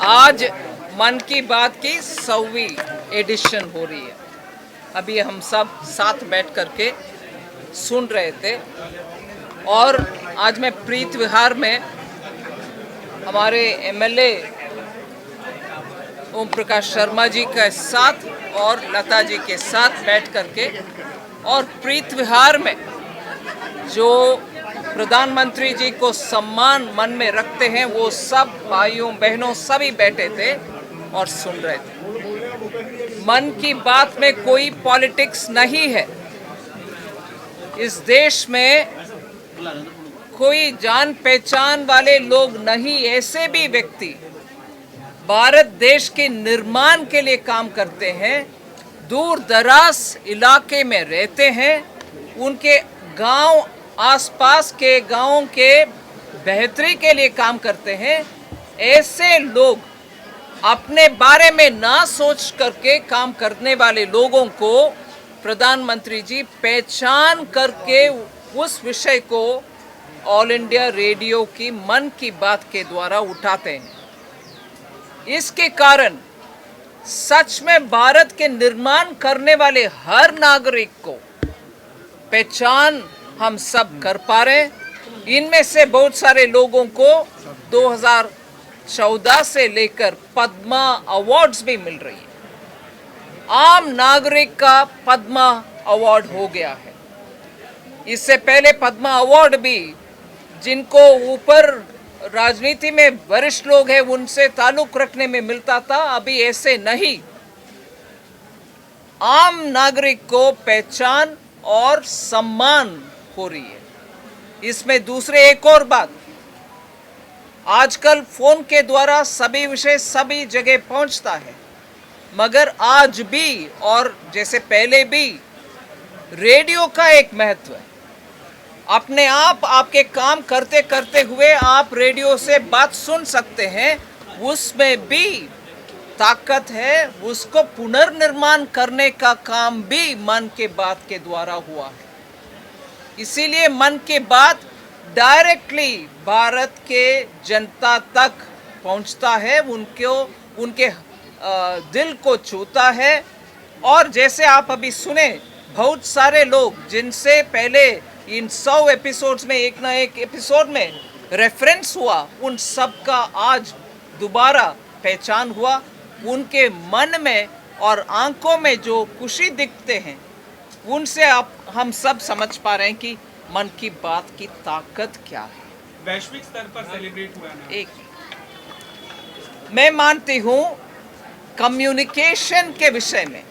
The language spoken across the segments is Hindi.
आज मन की बात की 100वीं एडिशन हो रही है। अभी हम सब साथ बैठ करके सुन रहे थे और आज मैं प्रीत विहार में हमारे एमएलए ओम प्रकाश शर्मा जी के साथ और लता जी के साथ बैठ करके और प्रीत विहार में जो प्रधानमंत्री जी को सम्मान मन में रखते हैं वो सब भाइयों बहनों सभी बैठे थे और सुन रहे थे। मन की बात में कोई पॉलिटिक्स नहीं है। इस देश में कोई जान पहचान वाले लोग नहीं, ऐसे भी व्यक्ति भारत देश के निर्माण के लिए काम करते हैं, दूर दराज इलाके में रहते हैं, उनके गांव आसपास के गांवों के बेहतरी के लिए काम करते हैं। ऐसे लोग अपने बारे में ना सोच करके काम करने वाले लोगों को प्रधानमंत्री जी पहचान करके उस विषय को ऑल इंडिया रेडियो की मन की बात के द्वारा उठाते हैं। इसके कारण सच में भारत के निर्माण करने वाले हर नागरिक को पहचान हम सब कर पा रहे हैं। इनमें से बहुत सारे लोगों को 2014 से लेकर पद्मा अवार्ड्स भी मिल रही है। आम नागरिक का पद्मा अवार्ड हो गया है। इससे पहले पद्मा अवार्ड भी जिनको ऊपर राजनीति में वरिष्ठ लोग हैं उनसे ताल्लुक रखने में मिलता था, अभी ऐसे नहीं। आम नागरिक को पहचान और सम्मान हो रही है। इसमें दूसरे एक और बात, आजकल फोन के द्वारा सभी विषय सभी जगह पहुंचता है, मगर आज भी और जैसे पहले भी रेडियो का एक महत्व है। अपने आप आपके काम करते करते हुए आप रेडियो से बात सुन सकते हैं, उसमें भी ताकत है। उसको पुनर्निर्माण करने का काम भी मन के बात के द्वारा हुआ है। इसीलिए मन की बात डायरेक्टली भारत के जनता तक पहुंचता है, उनके दिल को छूता है। और जैसे आप अभी सुने, बहुत सारे लोग जिनसे पहले इन 100 एपिसोड्स में एक ना एक एपिसोड में रेफरेंस हुआ, उन सब का आज दोबारा पहचान हुआ। उनके मन में और आंखों में जो खुशी दिखते हैं, उनसे हम सब समझ पा रहे हैं कि मन की बात की ताकत क्या है। वैश्विक स्तर पर सेलिब्रेट हुआ ना। एक मैं मानती हूँ कम्युनिकेशन के विषय में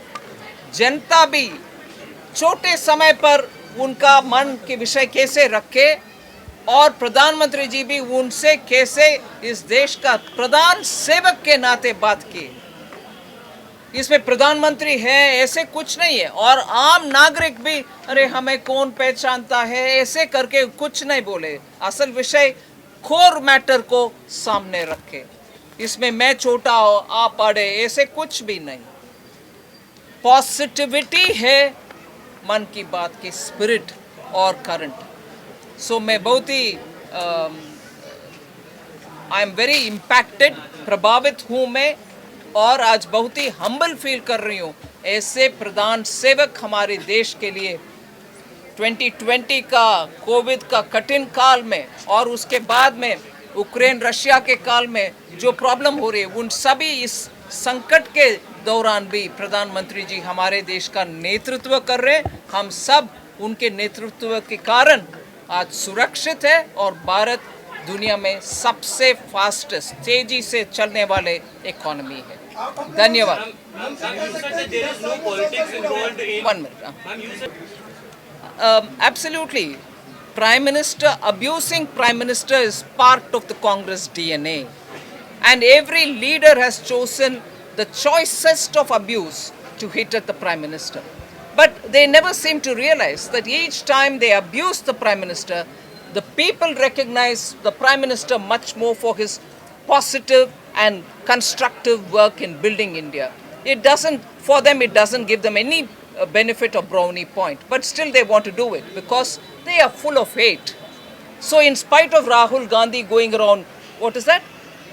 जनता भी छोटे समय पर उनका मन के विषय कैसे रखे और प्रधानमंत्री जी भी उनसे कैसे इस देश का प्रधान सेवक के नाते बात की। इसमें प्रधानमंत्री है ऐसे कुछ नहीं है, और आम नागरिक भी अरे हमें कौन पहचानता है ऐसे करके कुछ नहीं बोले। असल विषय कोर मैटर को सामने रखे। इसमें मैं छोटा हो आप बड़े ऐसे कुछ भी नहीं। पॉजिटिविटी है मन की बात की स्पिरिट और करंट। सो मैं बहुत ही आई एम वेरी इम्पैक्टेड, प्रभावित हूँ मैं, और आज बहुत ही हम्बल फील कर रही हूँ। ऐसे प्रधान सेवक हमारे देश के लिए 2020 का कोविड का कठिन काल में और उसके बाद में यूक्रेन रशिया के काल में जो प्रॉब्लम हो रही है, उन सभी इस संकट के दौरान भी प्रधानमंत्री जी हमारे देश का नेतृत्व कर रहे हैं। हम सब उनके नेतृत्व के कारण आज सुरक्षित है और भारत दुनिया में सबसे फास्टेस्ट तेजी से चलने वाले इकोनॉमी है। धन्यवाद। One minute. Absolutely. Prime Minister, abusing Prime Minister is part of the Congress DNA. And every leader has chosen the choicest of abuse to hit at the Prime Minister. But they never seem to realize that each time they abuse the Prime Minister, the people recognize the Prime Minister much more for his positive and constructive work in building India. It doesn't, for them, it doesn't give them any benefit or brownie point, but still they want to do it because they are full of hate. So in spite of Rahul Gandhi going around, what is that?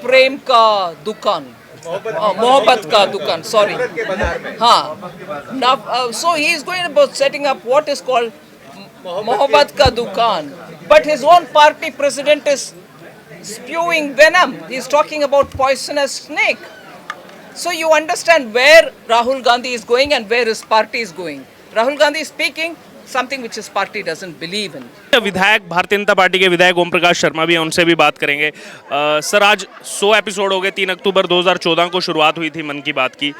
प्रेम का दुकान, मोहब्बत का दुकान, सॉरी, हाँ, so he is going about setting up what is called मोहब्बत का दुकान, but his own party president is spewing venom. He is talking about poisonous snake. So you understand where Rahul Gandhi is going and where his party is going. Rahul Gandhi is speaking something which his party doesn't believe in. विधायक भारतीय जनता पार्टी के विधायक ओम प्रकाश शर्मा भी हैं, उनसे भी बात करेंगे। सर, आज 100 एपिसोड हो गए। 3 अक्टूबर 2014 को शुरुआत हुई थी मन की बात की।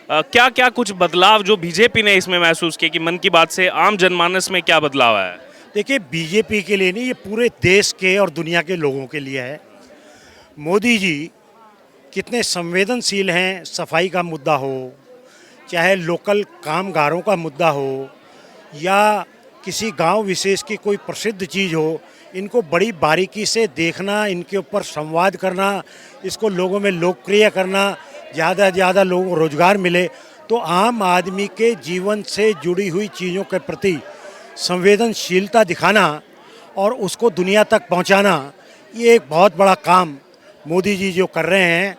क्या क्या कुछ बदलाव जो बीजेपी ने इसमें महसूस किए कि मन की बात से आम जनमानस में क्या बदलाव आया है? देखिए, बीजेपी के लिए नहीं, ये पूरे देश के और दुनिया के लोगों के लिए है। मोदी जी कितने संवेदनशील हैं, सफाई का मुद्दा हो, चाहे लोकल कामगारों का मुद्दा हो या किसी गांव विशेष की कोई प्रसिद्ध चीज़ हो, इनको बड़ी बारीकी से देखना, इनके ऊपर संवाद करना, इसको लोगों में लोकप्रिय करना, ज़्यादा से ज़्यादा लोगों को रोजगार मिले, तो आम आदमी के जीवन से जुड़ी हुई चीज़ों के प्रति संवेदनशीलता दिखाना और उसको दुनिया तक पहुंचाना, ये एक बहुत बड़ा काम मोदी जी जो कर रहे हैं।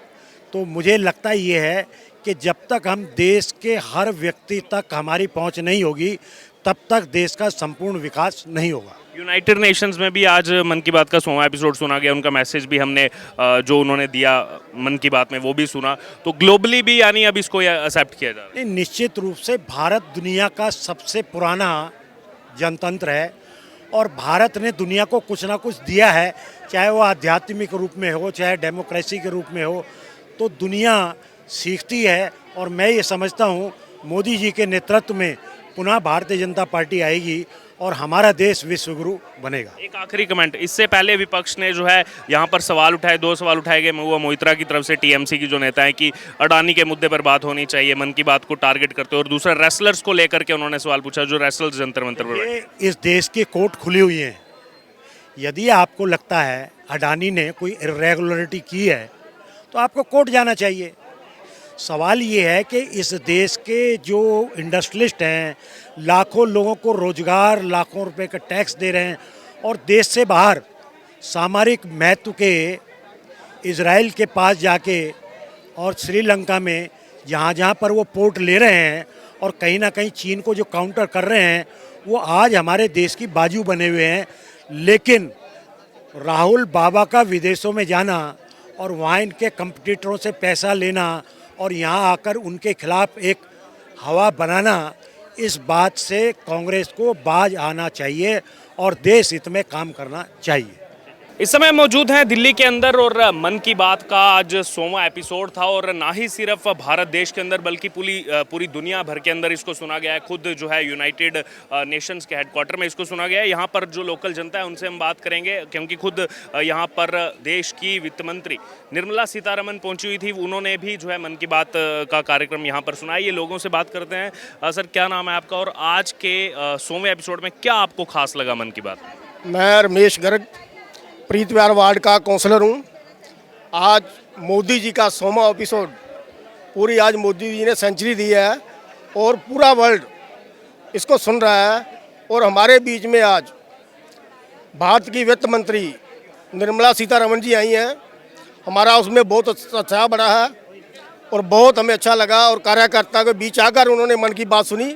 तो मुझे लगता ये है कि जब तक हम देश के हर व्यक्ति तक हमारी पहुंच नहीं होगी, तब तक देश का संपूर्ण विकास नहीं होगा। यूनाइटेड नेशंस में भी आज मन की बात का 100वां एपिसोड सुना गया। उनका मैसेज भी हमने जो उन्होंने दिया मन की बात में वो भी सुना। तो ग्लोबली भी यानी अब इसको एक्सेप्ट किया जा रहा है? निश्चित रूप से भारत दुनिया का सबसे पुराना जनतंत्र है और भारत ने दुनिया को कुछ ना कुछ दिया है, चाहे वो आध्यात्मिक रूप में हो, चाहे डेमोक्रेसी के रूप में हो। तो दुनिया सीखती है और मैं ये समझता हूँ मोदी जी के नेतृत्व में पुनः भारतीय जनता पार्टी आएगी और हमारा देश विश्वगुरु बनेगा। एक आखिरी कमेंट, इससे पहले विपक्ष ने जो है यहाँ पर सवाल उठाए, 2 सवाल उठाए गए महुआ मोइत्रा की तरफ से, टीएमसी की जो नेता है कि अडानी के मुद्दे पर बात होनी चाहिए, मन की बात को टारगेट करते, और दूसरा रेसलर्स को लेकर के उन्होंने सवाल पूछा जो रेसलर्स जंतर मंतर पर। इस देश की कोर्ट खुली हुई है। यदि आपको लगता है अडानी ने कोई इरेगुलरिटी की है तो आपको कोर्ट जाना चाहिए। सवाल ये है कि इस देश के जो इंडस्ट्रियलिस्ट हैं, लाखों लोगों को रोजगार, लाखों रुपए का टैक्स दे रहे हैं और देश से बाहर सामरिक महत्व के इजराइल के पास जाके और श्रीलंका में जहाँ जहाँ पर वो पोर्ट ले रहे हैं और कहीं ना कहीं चीन को जो काउंटर कर रहे हैं, वो आज हमारे देश की बाजू बने हुए हैं। लेकिन राहुल बाबा का विदेशों में जाना और वहाँ इनके कंपटीटरों से पैसा लेना और यहाँ आकर उनके खिलाफ एक हवा बनाना, इस बात से कांग्रेस को बाज आना चाहिए और देश हित में काम करना चाहिए। इस समय मौजूद हैं दिल्ली के अंदर और मन की बात का आज 100वां एपिसोड था और ना ही सिर्फ भारत देश के अंदर बल्कि पूरी दुनिया भर के अंदर इसको सुना गया है। खुद जो है यूनाइटेड नेशंस के हेडक्वार्टर में इसको सुना गया है। यहाँ पर जो लोकल जनता है उनसे हम बात करेंगे, क्योंकि खुद यहाँ पर देश की वित्त मंत्री निर्मला सीतारमन पहुँची हुई थी। उन्होंने भी जो है मन की बात का कार्यक्रम यहाँ पर सुना है। ये लोगों से बात करते हैं। सर, क्या नाम है आपका और आज के 100वें एपिसोड में क्या आपको खास लगा मन की बात? मैं रमेश गर्ग, प्रीत विहार वार्ड का काउंसलर हूँ। आज मोदी जी का 100वां एपिसोड, पूरी आज मोदी जी ने सेंचुरी दी है और पूरा वर्ल्ड इसको सुन रहा है। और हमारे बीच में आज भारत की वित्त मंत्री निर्मला सीतारमन जी आई हैं। हमारा उसमें बहुत उत्साह बढ़ा है और बहुत हमें अच्छा लगा और कार्यकर्ता के बीच आकर उन्होंने मन की बात सुनी।